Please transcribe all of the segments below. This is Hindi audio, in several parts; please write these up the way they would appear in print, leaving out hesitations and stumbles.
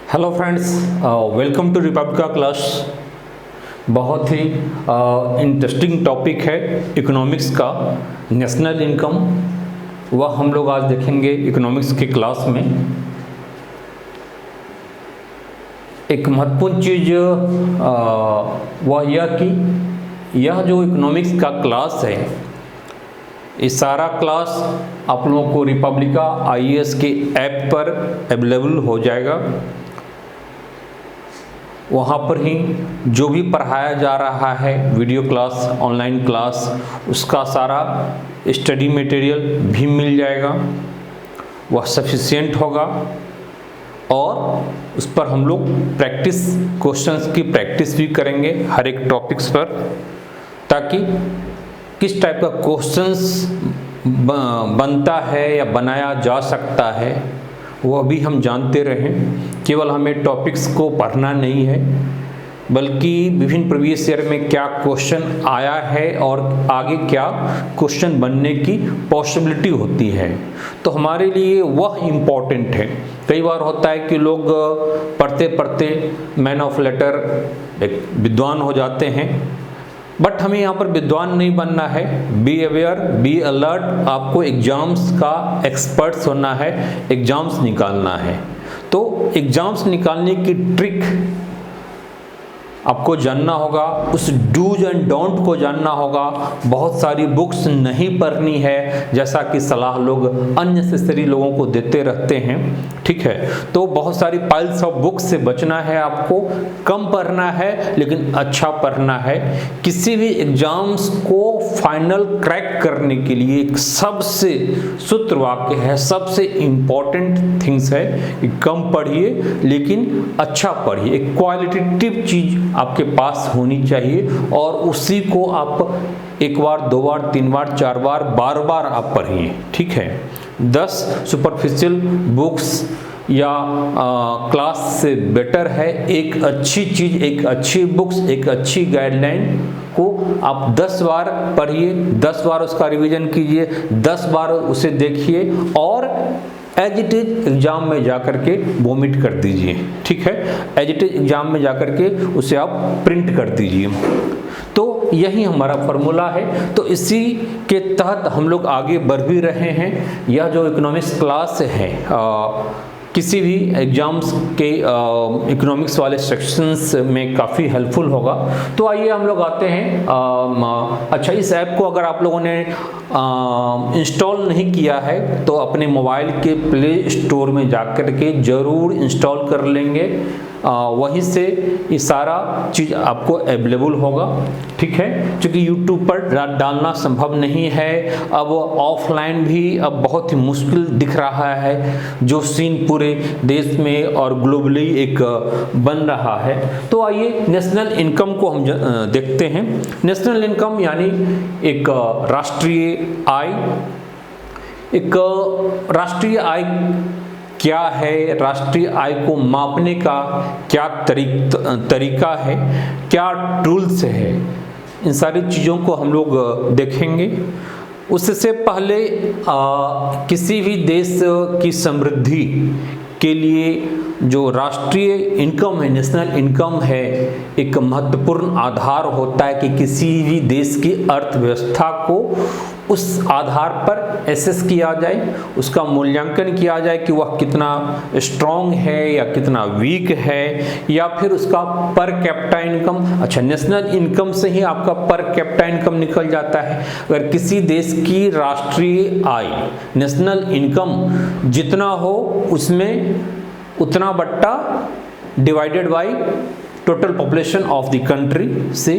Hello friends, welcome to Republica class. बहुत ही इंटरेस्टिंग टॉपिक है इकोनॉमिक्स का, नेशनल इनकम। वह हम लोग आज देखेंगे इकोनॉमिक्स के क्लास में। एक महत्वपूर्ण चीज़ वह यह कि यह जो इकोनॉमिक्स का क्लास है, ये सारा क्लास आप लोगों को रिपब्लिका आईएएस के ऐप पर अवेलेबल हो जाएगा। वहाँ पर ही जो भी पढ़ाया जा रहा है, वीडियो क्लास, ऑनलाइन क्लास, उसका सारा स्टडी मटेरियल भी मिल जाएगा। वह सफिशिएंट होगा और उस पर हम लोग प्रैक्टिस, क्वेश्चंस की प्रैक्टिस भी करेंगे हर एक टॉपिक्स पर, ताकि किस टाइप का क्वेश्चंस बनता है या बनाया जा सकता है वह भी हम जानते रहें। केवल हमें टॉपिक्स को पढ़ना नहीं है, बल्कि विभिन्न प्रीवियस ईयर में क्या क्वेश्चन आया है और आगे क्या क्वेश्चन बनने की पॉसिबिलिटी होती है, तो हमारे लिए वह इम्पॉर्टेंट है। कई बार होता है कि लोग पढ़ते पढ़ते मैन ऑफ लेटर, एक विद्वान हो जाते हैं, बट हमें यहाँ पर विद्वान नहीं बनना है। Be aware, be alert. आपको एग्जाम्स का एक्सपर्ट्स होना है, एग्जाम्स निकालना है। तो एग्जाम्स निकालने की ट्रिक आपको जानना होगा, उस डूज एंड डोंट को जानना होगा। बहुत सारी बुक्स नहीं पढ़नी है, जैसा कि सलाह लोग अननेसेसरी लोगों को देते रहते हैं, ठीक है। तो बहुत सारी पाइल्स ऑफ बुक्स से बचना है, आपको कम पढ़ना है लेकिन अच्छा पढ़ना है। किसी भी एग्जाम्स को फाइनल क्रैक करने के लिए एक सबसे सूत्र वाक्य है, सबसे इम्पॉर्टेंट थिंग्स है कि कम पढ़िए लेकिन अच्छा पढ़िए। एक क्वालिटेटिव चीज आपके पास होनी चाहिए और उसी को आप एक बार, दो बार, तीन बार, चार बार, बार बार आप पढ़िए, ठीक है। 10 सुपरफिशियल बुक्स या क्लास से बेटर है एक अच्छी चीज़, एक अच्छी बुक्स, एक अच्छी गाइडलाइन को आप 10 बार पढ़िए, 10 बार उसका रिवीजन कीजिए, 10 बार उसे देखिए और एज इट इज एग्जाम में जाकर के वोमिट कर दीजिए, ठीक है। एज इट इज एग्जाम में जाकर के उसे आप प्रिंट कर दीजिए। तो यही हमारा फॉर्मूला है। तो इसी के तहत हम लोग आगे बढ़ भी रहे हैं। यह जो इकोनॉमिक्स क्लास है किसी भी एग्जाम्स के इकोनॉमिक्स वाले सेक्शंस में काफ़ी हेल्पफुल होगा। तो आइए हम लोग आते हैं। अच्छा, इस ऐप को अगर आप लोगों ने इंस्टॉल नहीं किया है तो अपने मोबाइल के प्ले स्टोर में जाकर के ज़रूर इंस्टॉल कर लेंगे। वहीं से ये सारा चीज़ आपको अवेलेबल होगा, ठीक है। क्योंकि यूट्यूब पर डालना संभव नहीं है। अब ऑफलाइन भी अब बहुत ही मुश्किल दिख रहा है, जो सीन पूरे देश में और ग्लोबली एक बन रहा है। तो आइए नेशनल इनकम को हम देखते हैं। नेशनल इनकम यानी एक राष्ट्रीय आय। एक राष्ट्रीय आय क्या है, राष्ट्रीय आय को मापने का क्या तरीका है, क्या टूल्स है, इन सारी चीज़ों को हम लोग देखेंगे। उससे पहले किसी भी देश की समृद्धि के लिए जो राष्ट्रीय इनकम है, नेशनल इनकम है, एक महत्वपूर्ण आधार होता है कि किसी भी देश की अर्थव्यवस्था को उस आधार पर एसेस किया जाए, उसका मूल्यांकन किया जाए कि वह कितना स्ट्रॉन्ग है या कितना वीक है, या फिर उसका पर कैपिटा इनकम। अच्छा, नेशनल इनकम से ही आपका पर कैपिटा इनकम निकल जाता है। अगर किसी देश की राष्ट्रीय आय, नेशनल इनकम जितना हो उसमें उतना बट्टा divided by total population of the country से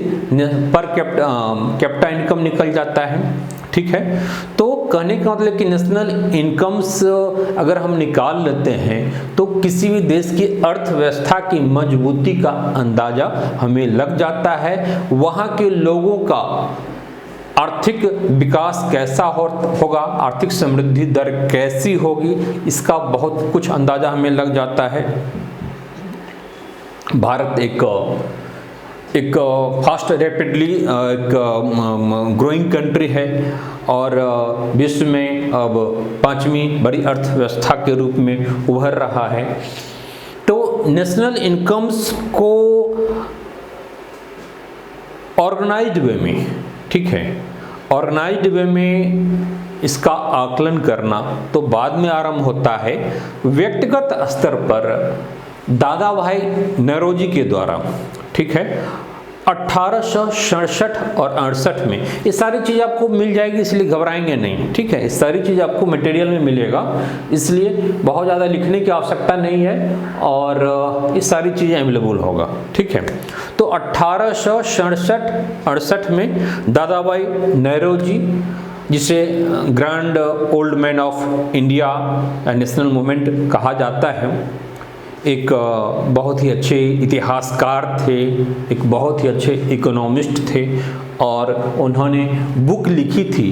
पर कैपिटा इनकम निकल जाता है, ठीक है। तो कहने का मतलब कि नेशनल इनकम्स अगर हम निकाल लेते हैं तो किसी भी देश की अर्थव्यवस्था की मजबूती का अंदाजा हमें लग जाता है। वहाँ के लोगों का आर्थिक विकास कैसा होगा, आर्थिक समृद्धि दर कैसी होगी, इसका बहुत कुछ अंदाजा हमें लग जाता है। भारत एक फास्ट रैपिडली एक ग्रोइंग कंट्री है और विश्व में अब 5वीं बड़ी अर्थव्यवस्था के रूप में उभर रहा है। तो नेशनल इनकम्स को ऑर्गेनाइज्ड वे में, ठीक है, ऑर्गेनाइज्ड वे में इसका आकलन करना तो बाद में आरंभ होता है। व्यक्तिगत स्तर पर दादा भाई नौरोजी के द्वारा, ठीक है, 1867 और 68 में, ये सारी चीज़ आपको मिल जाएगी, इसलिए घबराएंगे नहीं, ठीक है। ये सारी चीज़ आपको मटेरियल में मिलेगा, इसलिए बहुत ज़्यादा लिखने की आवश्यकता नहीं है और ये सारी चीज़ें अवेलेबल होगा, ठीक है। तो 1867-68 में दादा भाई नौरोजी, जिसे grand old man of India national movement कहा जाता है, एक बहुत ही अच्छे इतिहासकार थे, एक बहुत ही अच्छे इकोनॉमिस्ट थे और उन्होंने बुक लिखी थी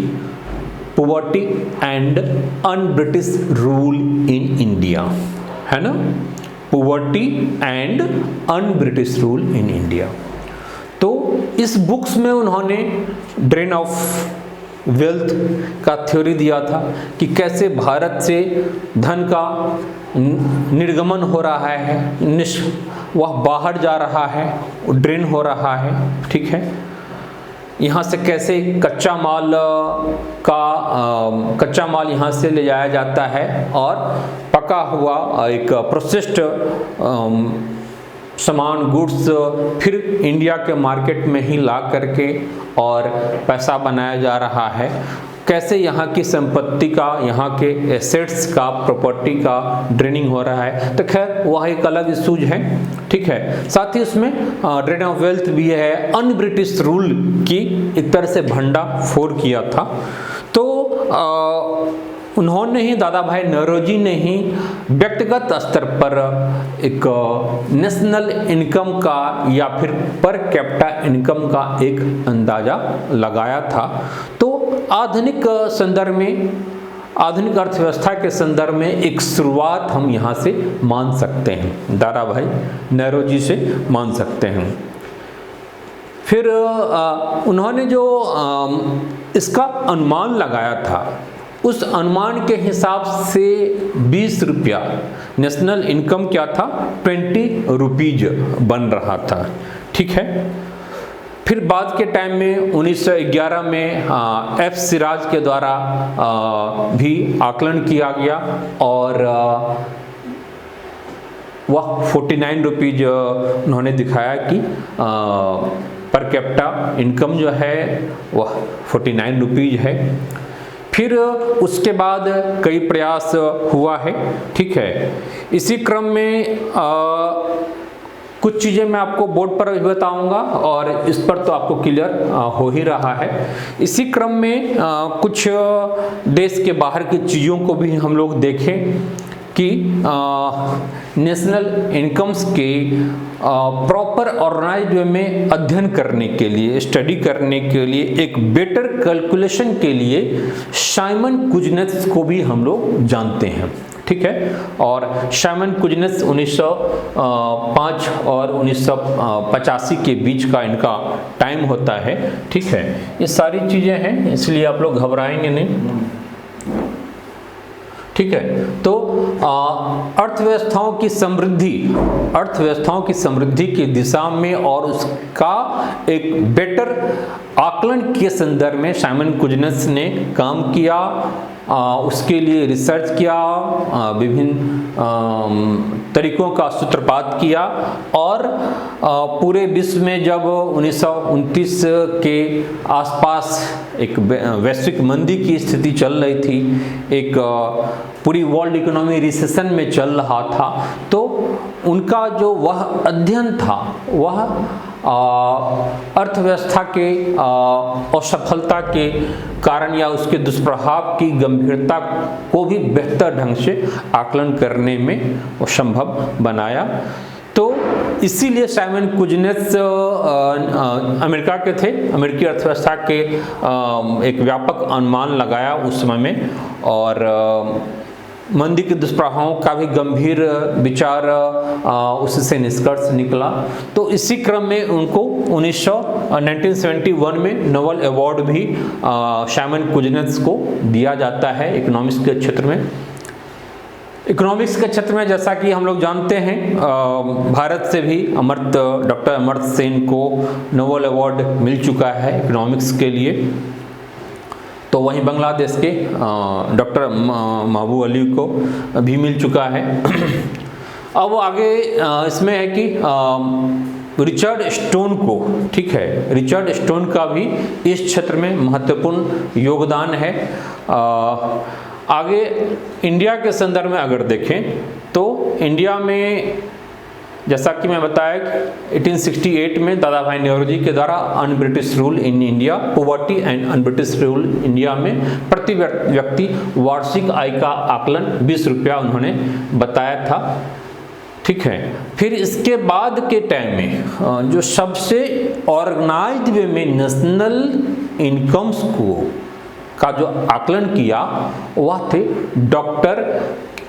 poverty and un British rule in India, है ना, poverty and un British rule in India. तो इस बुक्स में उन्होंने ड्रेन ऑफ वेल्थ का थ्योरी दिया था कि कैसे भारत से धन का निर्गमन हो रहा है, वह बाहर जा रहा है, ड्रेन हो रहा है, ठीक है। यहाँ से कैसे कच्चा माल यहाँ से ले जाया जाता है और पका हुआ एक प्रोसेस्ड सामान गुड्स फिर इंडिया के मार्केट में ही ला करके और पैसा बनाया जा रहा है। कैसे यहाँ की संपत्ति का, यहाँ के एसेट्स का, प्रॉपर्टी का ड्रेनिंग हो रहा है। तो खैर वह एक अलग इशूज है, ठीक है। साथ ही उसमें ड्रेन ऑफ वेल्थ भी है, अन ब्रिटिश रूल की एक तरह से भंडाफोड़ किया था। तो उन्होंने ही, दादा भाई नौरोजी ने ही व्यक्तिगत स्तर पर एक नेशनल इनकम का या फिर पर कैपिटा इनकम का एक अंदाज़ा लगाया था। तो आधुनिक संदर्भ में, आधुनिक अर्थव्यवस्था के संदर्भ में एक शुरुआत हम यहाँ से मान सकते हैं, दादा भाई नौरोजी से मान सकते हैं। फिर उन्होंने जो इसका अनुमान लगाया था, उस अनुमान के हिसाब से 20 रुपया नेशनल इनकम क्या था, 20 रुपीज बन रहा था, ठीक है। फिर बाद के टाइम में 1911 में एफ सिराज के द्वारा भी आकलन किया गया और वह 49 रुपीज उन्होंने दिखाया कि पर कैपिटा इनकम जो है वह 49 रुपीज है। फिर उसके बाद कई प्रयास हुआ है, ठीक है। इसी क्रम में कुछ चीज़ें मैं आपको बोर्ड पर भी बताऊंगा और इस पर तो आपको क्लियर हो ही रहा है। इसी क्रम में कुछ देश के बाहर की चीज़ों को भी हम लोग देखें कि नेशनल इनकम्स के प्रॉपर ऑर्गेनाइज्ड वे में अध्ययन करने के लिए, स्टडी करने के लिए, एक बेटर कैलकुलेशन के लिए साइमन कुजनेट्स को भी हम लोग जानते हैं, ठीक है। और साइमन कुजनेट्स 1905 और 1985 के बीच का इनका टाइम होता है, ठीक है। ये सारी चीज़ें हैं, इसलिए आप लोग घबराएंगे नहीं, ठीक है। तो अर्थव्यवस्थाओं की समृद्धि की दिशा में और उसका एक बेटर आकलन के संदर्भ में साइमन कुजनेट्स ने काम किया, उसके लिए रिसर्च किया, विभिन्न तरीकों का सूत्रपात किया और पूरे विश्व में जब 1929 के आसपास एक वैश्विक मंदी की स्थिति चल रही थी, एक पूरी वर्ल्ड इकोनॉमी रिसेशन में चल रहा था, तो उनका जो वह अध्ययन था वह अर्थव्यवस्था के असफलता के कारण या उसके दुष्प्रभाव की गंभीरता को भी बेहतर ढंग से आकलन करने में संभव बनाया। तो इसीलिए साइमन कुजनेट्स अमेरिका के थे, अमेरिकी अर्थव्यवस्था के एक व्यापक अनुमान लगाया उस समय में और मंदी के दुष्प्रभावों का भी गंभीर विचार उससे निष्कर्ष निकला। तो इसी क्रम में उनको 1971 में नोबेल अवार्ड भी साइमन कुजनेट्स को दिया जाता है इकोनॉमिक्स के क्षेत्र में। इकोनॉमिक्स के क्षेत्र में जैसा कि हम लोग जानते हैं, भारत से भी डॉक्टर अमर्त्य सेन को नोबेल अवार्ड मिल चुका है इकोनॉमिक्स के लिए। तो वहीं बांग्लादेश के डॉक्टर महबूब अली को भी मिल चुका है। अब आगे इसमें है कि रिचर्ड स्टोन को, ठीक है, रिचर्ड स्टोन का भी इस क्षेत्र में महत्वपूर्ण योगदान है। आगे इंडिया के संदर्भ में अगर देखें तो इंडिया में जैसा कि मैं बताया कि 1868 में दादा भाई नौरोजी के द्वारा un British rule in India, poverty and un British rule India में प्रति व्यक्ति वार्षिक आय का आकलन 20 रुपया उन्होंने बताया था, ठीक है। फिर इसके बाद के टाइम में जो सबसे ऑर्गेनाइज्ड वे में नेशनल इनकम्स का जो आकलन किया वह थे डॉक्टर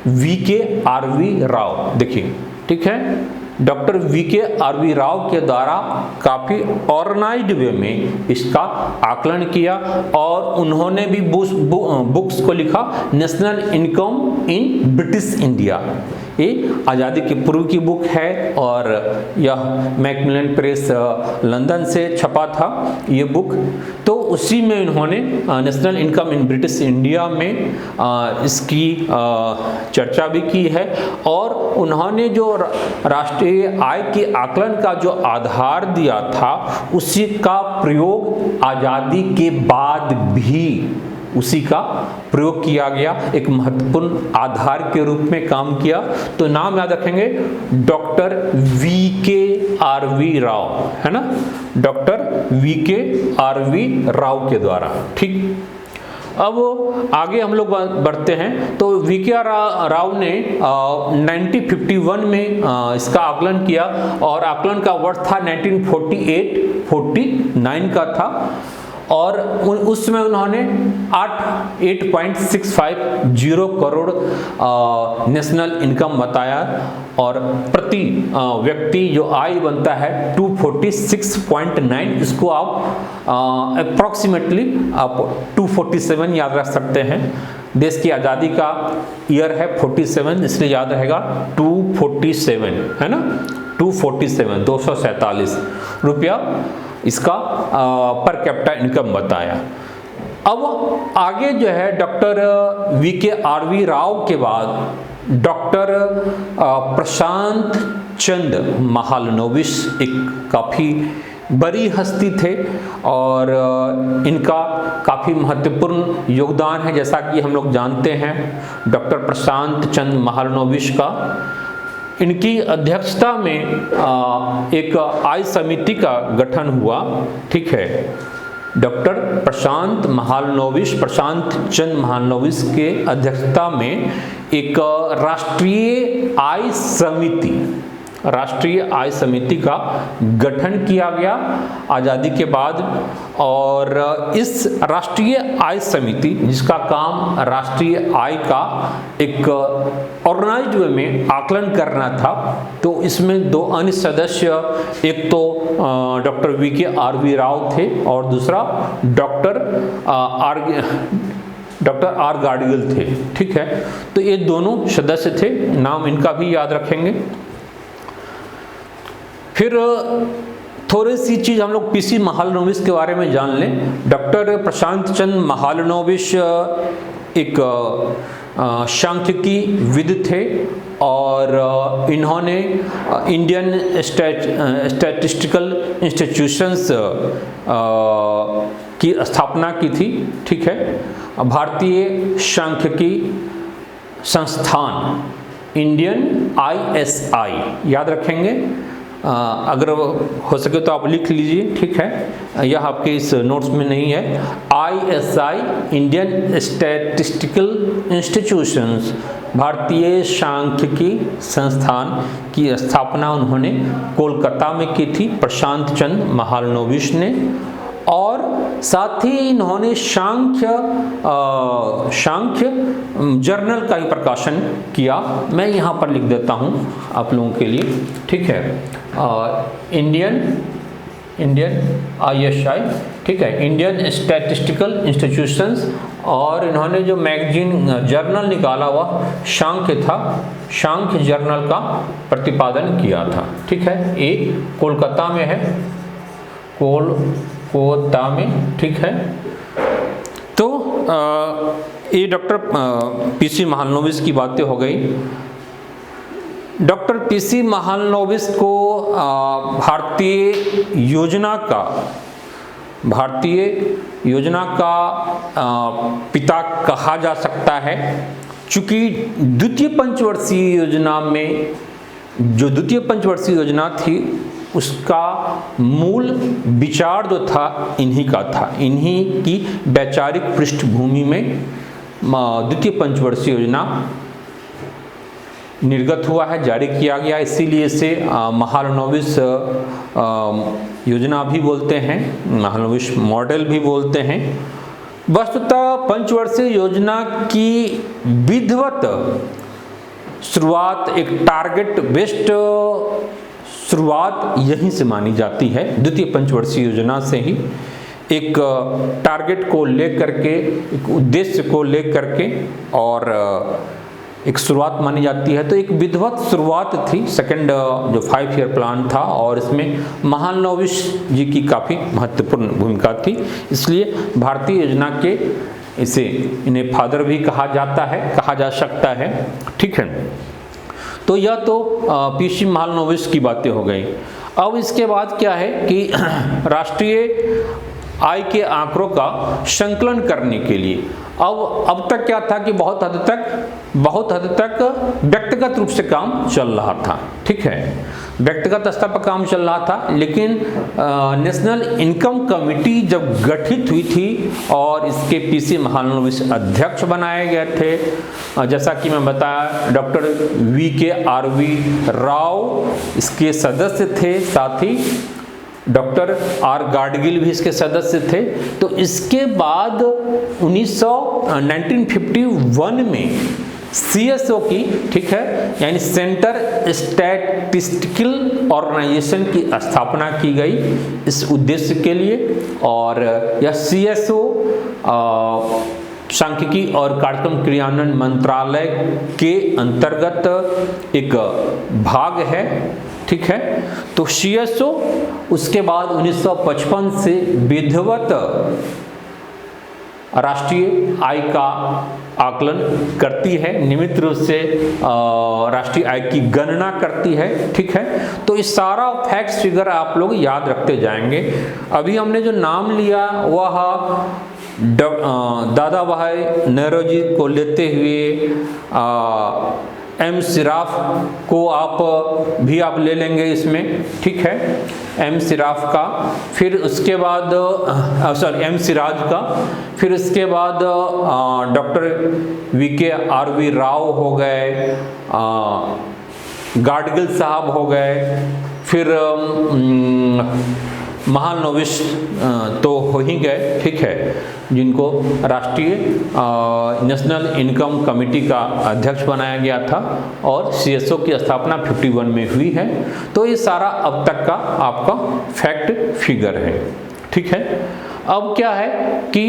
VKRV राव। देखिए, ठीक है, डॉक्टर VKRV राव के द्वारा काफ़ी ऑर्गेनाइज्ड वे में इसका आकलन किया और उन्होंने भी बुक्स को लिखा, national income in British India. ये आज़ादी के पूर्व की बुक है और यह मैकमिलन प्रेस लंदन से छपा था ये बुक। तो उसी में उन्होंने national income in British India में इसकी चर्चा भी की है और उन्होंने जो राष्ट्रीय आय के आकलन का जो आधार दिया था उसी का प्रयोग आज़ादी के बाद भी उसी का प्रयोग किया गया, एक महत्वपूर्ण आधार के रूप में काम किया। तो नाम याद रखेंगे, डॉक्टर VKRV राव, है ना, डॉक्टर VKRV राव के द्वारा, ठीक। अब आगे हम लोग बढ़ते हैं। तो VKR राव ने 1951 में इसका आकलन किया और आकलन का वर्ष था 1948-49 का था और उस समय उन्होंने 8.650 करोड़ नेशनल इनकम बताया और प्रति व्यक्ति जो आय बनता है 246.9, इसको आप अप्रॉक्सीमेटली आप 247 याद रख सकते हैं। देश की आज़ादी का ईयर है 47, इसलिए याद रहेगा 247, है ना, 247 रुपया इसका पर कैपिटा इनकम बताया। अब आगे जो है डॉक्टर VKRV राव के बाद डॉक्टर प्रशांत चंद महालनोबिस एक काफ़ी बड़ी हस्ती थे और इनका काफ़ी महत्वपूर्ण योगदान है, जैसा कि हम लोग जानते हैं डॉक्टर प्रशांत चंद महालनोबिस का। इनकी अध्यक्षता में एक आय समिति का गठन हुआ, ठीक है। डॉक्टर प्रशांत चंद महालनोबिस के अध्यक्षता में एक राष्ट्रीय आय समिति का गठन किया गया आज़ादी के बाद और इस राष्ट्रीय आय समिति जिसका काम राष्ट्रीय आय का एक ऑर्गेनाइज्ड वे में आकलन करना था, तो इसमें दो अन्य सदस्य, एक तो डॉक्टर VKRV राव थे और दूसरा डॉक्टर आर गाडगिल थे, ठीक है। तो ये दोनों सदस्य थे, नाम इनका भी याद रखेंगे। फिर थोड़ी सी चीज़ हम लोग PC महालनोबिस के बारे में जान लें। डॉक्टर प्रशांत चंद महालनोबिस एक सांख्यिकी विद थे और इन्होंने इंडियन स्टैटिस्टिकल इंस्टीट्यूशंस की स्थापना की थी, ठीक है। भारतीय सांख्यिकी संस्थान इंडियन ISI याद रखेंगे, अगर हो सके तो आप लिख लीजिए, ठीक है, यह आपके इस नोट्स में नहीं है। ISI इंडियन स्टैटिस्टिकल इंस्टीट्यूशंस, भारतीय सांख्यिकी संस्थान की स्थापना उन्होंने कोलकाता में की थी प्रशांत चंद महालनोबिस ने और साथ ही इन्होंने सांख्य जर्नल का ही प्रकाशन किया। मैं यहाँ पर लिख देता हूँ आप लोगों के लिए, ठीक है। इंडियन ISI, ठीक है, इंडियन स्टैटिस्टिकल इंस्टीट्यूशंस और इन्होंने जो मैगजीन जर्नल निकाला वह सांख्य था, सांख्य जर्नल का प्रतिपादन किया था। ठीक है, ये कोलकाता में है, कोलकाता में। ठीक है, तो ये डॉक्टर पीसी महालनोबिस की बातें हो गई। डॉक्टर पीसी महालनोबिस को भारतीय योजना का पिता कहा जा सकता है, चूँकि द्वितीय पंचवर्षीय योजना में जो द्वितीय पंचवर्षीय योजना थी उसका मूल विचार जो था इन्हीं का था, इन्हीं की वैचारिक पृष्ठभूमि में द्वितीय पंचवर्षीय योजना निर्गत हुआ है, जारी किया गया। इसीलिए इसे महालनोबिस योजना भी बोलते हैं, महालनोबिस मॉडल भी बोलते हैं। वस्तुतः पंचवर्षीय योजना की विधिवत शुरुआत, एक टारगेट बेस्ड शुरुआत यहीं से मानी जाती है, द्वितीय पंचवर्षीय योजना से ही। एक टारगेट को लेकर के, एक उद्देश्य को लेकर के और एक शुरुआत मानी जाती है। तो एक विधिवत शुरुआत थी, सेकंड जो 5 ईयर प्लान था, और इसमें महालनोबिस जी की काफ़ी महत्वपूर्ण भूमिका थी। इसलिए भारतीय योजना के इन्हें फादर भी कहा जाता है, कहा जा सकता है। ठीक है, तो यह तो पीसी महालनोबिस की बातें हो गई। अब इसके बाद क्या है कि राष्ट्रीय आय के आंकड़ों का संकलन करने के लिए अब तक क्या था कि बहुत हद तक व्यक्तिगत रूप से काम चल रहा था। ठीक है, व्यक्तिगत स्तर पर काम चल रहा था, लेकिन नेशनल इनकम कमेटी जब गठित हुई थी और इसके पीसी महालनोबिस अध्यक्ष बनाए गए थे, जैसा कि मैं बताया डॉक्टर VKRV राव इसके सदस्य थे, साथ ही डॉक्टर R गाडगिल भी इसके सदस्य थे। तो इसके बाद 1951 में CSO की, ठीक है, यानी सेंटर स्टैटिस्टिकल ऑर्गेनाइजेशन की स्थापना की गई इस उद्देश्य के लिए। और यह CSO सांख्यिकी और कार्यक्रम क्रियान्वयन मंत्रालय के अंतर्गत एक भाग है। ठीक है, तो CSO उसके बाद 1955 से विधिवत राष्ट्रीय आय का आकलन करती है, नियमित रूप से राष्ट्रीय आय की गणना करती है। ठीक है, तो इस सारा फैक्ट्स फिगर आप लोग याद रखते जाएंगे। अभी हमने जो नाम लिया वह दादा भाई नौरोजी को लेते हुए M सिराफ को आप ले लेंगे इसमें। ठीक है, M सिराफ का, फिर उसके बाद M सिराज का, फिर उसके बाद डॉक्टर VKRV राव हो गए, गाडगिल साहब हो गए, फिर महालनोबिस तो हो ही गए। ठीक है, जिनको राष्ट्रीय नेशनल इनकम कमेटी का अध्यक्ष बनाया गया था और CSO की स्थापना 51 में हुई है। तो ये सारा अब तक का आपका फैक्ट फिगर है। ठीक है, अब क्या है कि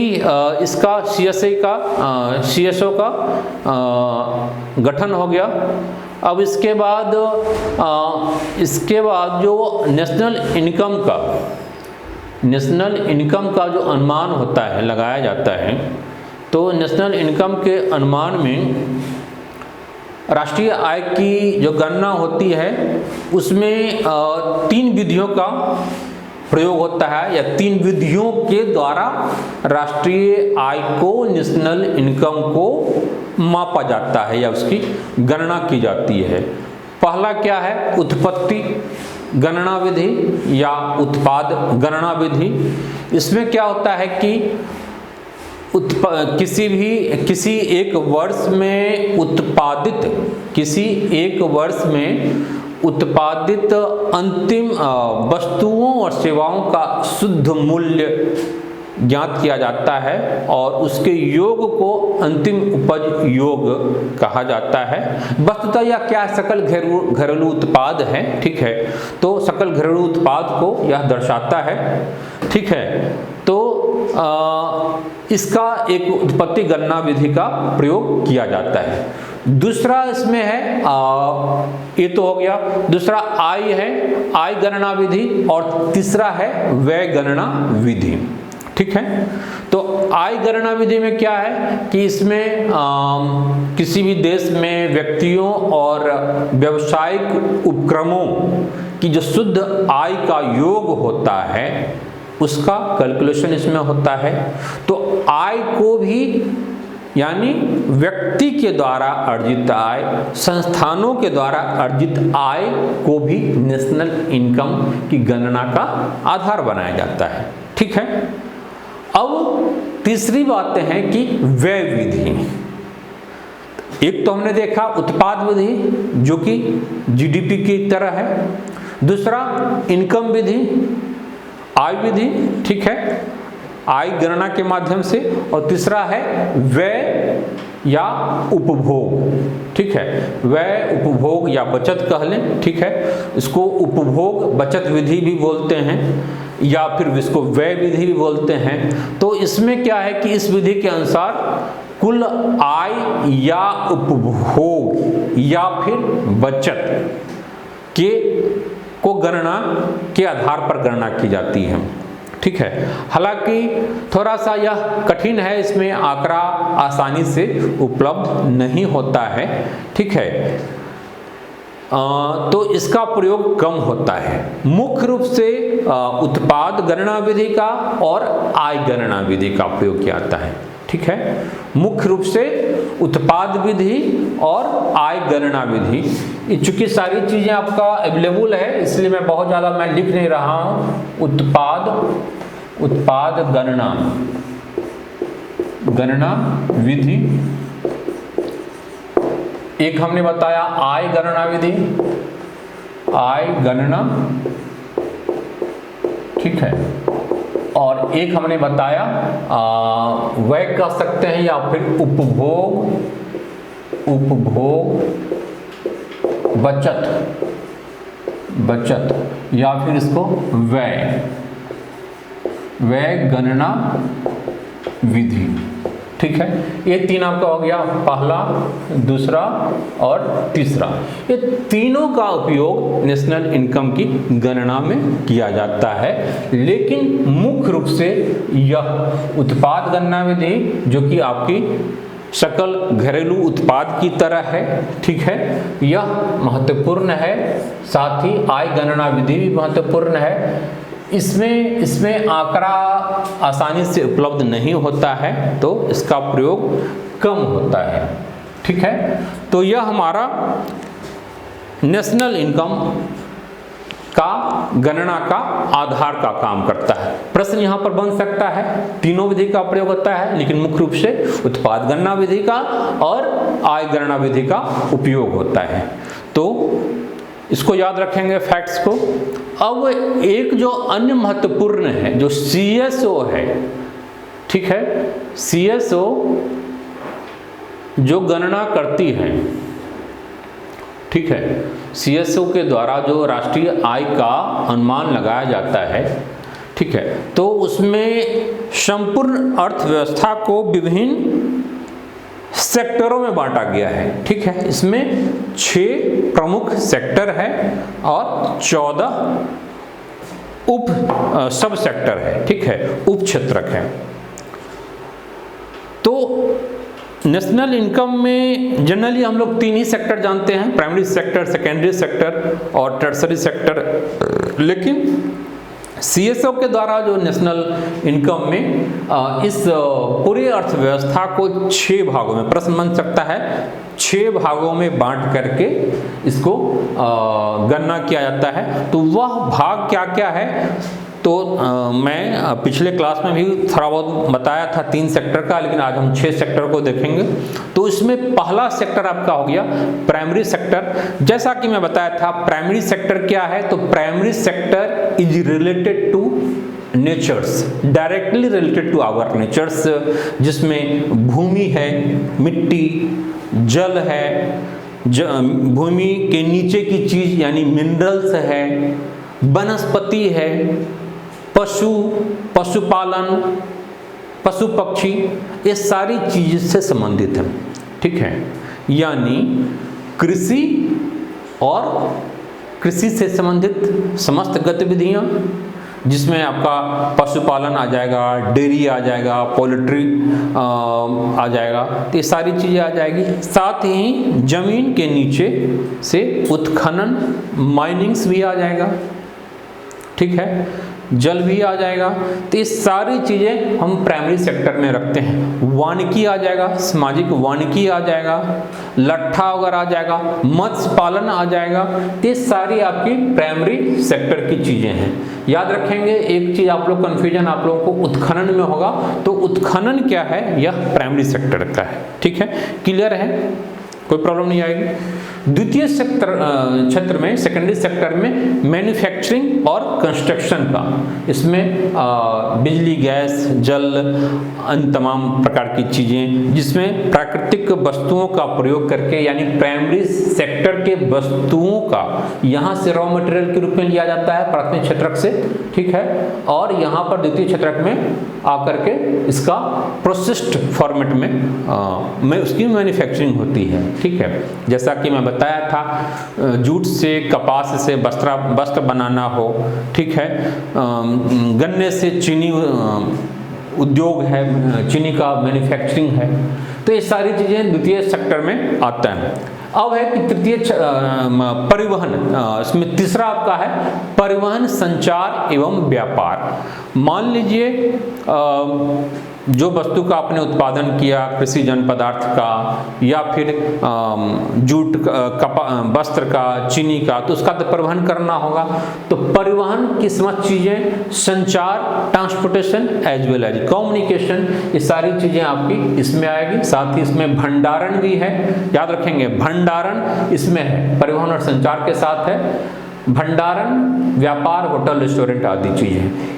इसका CSO का गठन हो गया। अब इसके बाद जो नेशनल इनकम का जो अनुमान होता है, लगाया जाता है, तो नेशनल इनकम के अनुमान में राष्ट्रीय आय की जो गणना होती है उसमें 3 विधियों का प्रयोग होता है, या 3 विधियों के द्वारा राष्ट्रीय आय को, नेशनल इनकम को मापा जाता है या उसकी गणना की जाती है। पहला क्या है? उत्पत्ति गणना विधि या उत्पाद गणना विधि। इसमें क्या होता है कि किसी एक वर्ष में उत्पादित अंतिम वस्तुओं और सेवाओं का शुद्ध मूल्य ज्ञात किया जाता है और उसके योग को अंतिम उपज योग कहा जाता है। वस्तुतः यह क्या सकल घरेलू उत्पाद है। ठीक है, तो सकल घरेलू उत्पाद को यह दर्शाता है। ठीक है, तो इसका एक उत्पत्ति गणना विधि का प्रयोग किया जाता है। दूसरा इसमें है ये तो हो गया, दूसरा आय है, आय गणना विधि, और तीसरा है व्यय गणना विधि। ठीक है, तो आय गणना विधि में क्या है कि इसमें किसी भी देश में व्यक्तियों और व्यावसायिक उपक्रमों की जो शुद्ध आय का योग होता है उसका कैलकुलेशन इसमें होता है। तो आय को भी, यानी व्यक्ति के द्वारा अर्जित आय, संस्थानों के द्वारा अर्जित आय को भी नेशनल इनकम की गणना का आधार बनाया जाता है। ठीक है, अब तीसरी बातें हैं कि व्यय विधि। एक तो हमने देखा उत्पाद विधि जो कि जीडीपी की तरह है, दूसरा इनकम विधि, आय विधि, ठीक है, आय गणना के माध्यम से, और तीसरा है व्यय या उपभोग। ठीक है, व्यय उपभोग या बचत कह लें। ठीक है, इसको उपभोग बचत विधि भी बोलते हैं या फिर इसको व्यय विधि भी बोलते हैं। तो इसमें क्या है कि इस विधि के अनुसार कुल आय या उपभोग या फिर बचत के को गणना के आधार पर गणना की जाती है। ठीक है, हालांकि थोड़ा सा यह कठिन है, इसमें आंकड़ा आसानी से उपलब्ध नहीं होता है। ठीक है, तो इसका प्रयोग कम होता है। मुख्य रूप से उत्पाद गणना विधि का और आय गणना विधि का प्रयोग किया जाता है। ठीक है, मुख्य रूप से उत्पाद विधि और आय गणना विधि। चूंकि सारी चीजें आपका अवेलेबल है इसलिए मैं बहुत ज्यादा लिख नहीं रहा हूं। उत्पाद गणना विधि, एक हमने बताया आय गणना विधि, आय गणना, ठीक है, और एक हमने बताया व्यय कह सकते हैं या फिर उपभोग बचत या फिर इसको व्यय गणना विधि। ठीक है, ये तीन आपका हो गया, पहला, दूसरा और तीसरा। ये तीनों का उपयोग नेशनल इनकम की गणना में किया जाता है, लेकिन मुख्य रूप से यह उत्पाद गणना विधि जो कि आपकी सकल घरेलू उत्पाद की तरह है, ठीक है, यह महत्वपूर्ण है। साथ ही आय गणना विधि भी महत्वपूर्ण है। इसमें आंकड़ा आसानी से उपलब्ध नहीं होता है, तो इसका प्रयोग कम होता है। ठीक है, तो यह हमारा नेशनल इनकम का गणना का आधार का काम करता है। प्रश्न यहां पर बन सकता है, तीनों विधि का प्रयोग होता है, लेकिन मुख्य रूप से उत्पाद गणना विधि का और आय गणना विधि का उपयोग होता है। तो इसको याद रखेंगे फैक्ट्स को। अब एक जो अन्य महत्वपूर्ण है जो CSO है, ठीक है, CSO जो गणना करती है, ठीक है, CSO के द्वारा जो राष्ट्रीय आय का अनुमान लगाया जाता है, ठीक है, तो उसमें संपूर्ण अर्थव्यवस्था को विभिन्न सेक्टरों में बांटा गया है। ठीक है, इसमें 6 प्रमुख सेक्टर है और 14 उप सब सेक्टर है। ठीक है, उप क्षेत्रक है। तो नेशनल इनकम में जनरली हम लोग 3 ही सेक्टर जानते हैं, प्राइमरी सेक्टर, सेकेंडरी सेक्टर और टर्सरी सेक्टर। लेकिन CSO के द्वारा जो नेशनल इनकम में इस पूरी अर्थव्यवस्था को 6 भागों में, प्रश्न बन सकता है, 6 भागों में बांट करके इसको गणना किया जाता है। तो वह भाग क्या क्या है, तो मैं पिछले क्लास में भी थोड़ा बहुत बताया था 3 सेक्टर का, लेकिन आज हम 6 सेक्टर को देखेंगे। तो इसमें पहला सेक्टर आपका हो गया प्राइमरी सेक्टर। जैसा कि मैं बताया था, प्राइमरी सेक्टर क्या है, तो primary sector is related to natures, directly related to our natures, जिसमें भूमि है, मिट्टी, जल है, भूमि के नीचे की चीज यानी मिनरल्स है, वनस्पति है, पशुपालन, पशु पक्षी, ये सारी चीज़ से संबंधित है। ठीक है, यानी कृषि और कृषि से संबंधित समस्त गतिविधियां, जिसमें आपका पशुपालन आ जाएगा, डेयरी आ जाएगा, पोल्ट्री आ जाएगा, तो ये सारी चीज़ें आ जाएगी। साथ ही जमीन के नीचे से उत्खनन, माइनिंग्स भी आ जाएगा। ठीक है, जल भी आ जाएगा। तो ये सारी चीज़ें हम प्राइमरी सेक्टर में रखते हैं। वानिकी आ जाएगा, सामाजिक वानिकी आ जाएगा, लट्ठा वगैरह आ जाएगा, मत्स्य पालन आ जाएगा। तो ये सारी आपकी प्राइमरी सेक्टर की चीज़ें हैं। याद रखेंगे, एक चीज़ आप लोग कन्फ्यूजन आप लोगों को उत्खनन में होगा, तो उत्खनन क्या है, यह प्राइमरी सेक्टर का है। ठीक है, क्लियर है, कोई प्रॉब्लम नहीं आएगी। द्वितीय क्षेत्र में, सेकेंडरी सेक्टर में मैन्युफैक्चरिंग और कंस्ट्रक्शन का, इसमें बिजली, गैस, जल, अन्य तमाम प्रकार की चीज़ें, जिसमें प्राकृतिक वस्तुओं का प्रयोग करके, यानी प्राइमरी सेक्टर के वस्तुओं का यहाँ से रॉ मटेरियल के रूप में लिया जाता है प्राथमिक क्षेत्रक से। ठीक है, और यहाँ पर द्वितीय क्षेत्रक में आकर के इसका प्रोसेस्ड फॉर्मेट में उसकी मैन्युफैक्चरिंग होती है। ठीक है, जैसा कि मैं बताया था, जूट से, कपास से वस्त्र बनाना हो, ठीक है, गन्ने से चीनी उद्योग है, चीनी का मैन्युफैक्चरिंग है, तो ये सारी चीज़ें द्वितीय सेक्टर में आता है। अब है कि तृतीय परिवहन, इसमें तीसरा आपका है परिवहन, संचार एवं व्यापार। मान लीजिए जो वस्तु का आपने उत्पादन किया, कृषि जन पदार्थ का, या फिर जूट, वस्त्र का, चीनी का, तो उसका तो परिवहन करना होगा। तो परिवहन की समस्त चीज़ें, संचार, transportation as well as communication, ये सारी चीज़ें आपकी इसमें आएगी। साथ ही इसमें भंडारण भी है, याद रखेंगे, भंडारण इसमें है, परिवहन और संचार के साथ है भंडारण, व्यापार, होटल, रेस्टोरेंट आदि चीज़ें।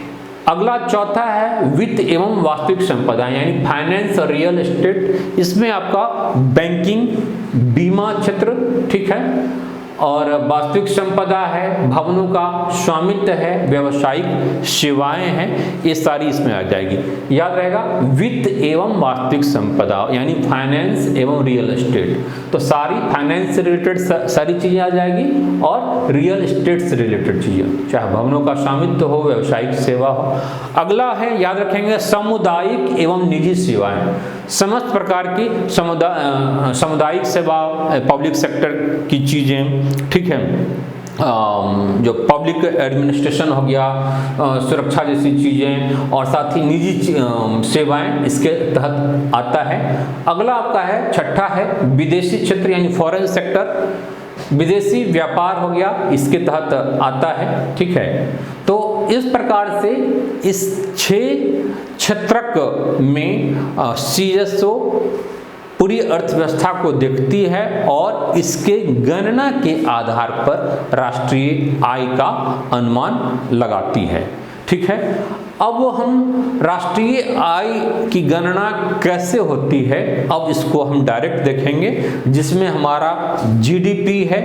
अगला चौथा है वित्त एवं वास्तविक संपदा, यानी फाइनेंस और रियल एस्टेट। इसमें आपका बैंकिंग, बीमा क्षेत्र, ठीक है, और वास्तविक संपदा है, भवनों का स्वामित्व है, व्यावसायिक सेवाएं हैं, ये सारी इसमें आ जाएगी। याद रहेगा, वित्त एवं वास्तविक संपदा, यानी फाइनेंस एवं रियल एस्टेट। तो सारी फाइनेंस से रिलेटेड सारी चीज़ें आ जाएगी और रियल एस्टेट से रिलेटेड चीज़ें, चाहे भवनों का स्वामित्व हो, व्यावसायिक सेवा हो। अगला है, याद रखेंगे, सामुदायिक एवं निजी सेवाएं। समस्त प्रकार की सामुदायिक सेवा, पब्लिक सेक्टर की चीज़ें, ठीक है, जो पब्लिक एडमिनिस्ट्रेशन हो गया, सुरक्षा जैसी चीज़ें, और साथ ही निजी सेवाएं इसके तहत आता है। अगला आपका है, छठा है विदेशी क्षेत्र, यानी फॉरेन सेक्टर, विदेशी व्यापार हो गया, इसके तहत आता है। ठीक है, तो इस प्रकार से इस 6 क्षेत्रक में CSO पूरी अर्थव्यवस्था को देखती है और इसके गणना के आधार पर राष्ट्रीय आय का अनुमान लगाती है। ठीक है, अब हम राष्ट्रीय आय की गणना कैसे होती है, अब इसको हम डायरेक्ट देखेंगे, जिसमें हमारा GDP है,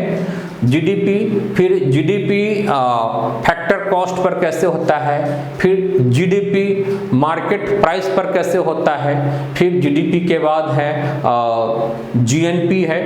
GDP, फिर GDP फैक्टर कॉस्ट पर कैसे होता है, फिर GDP मार्केट प्राइस पर कैसे होता है, फिर GDP के बाद है GNP है,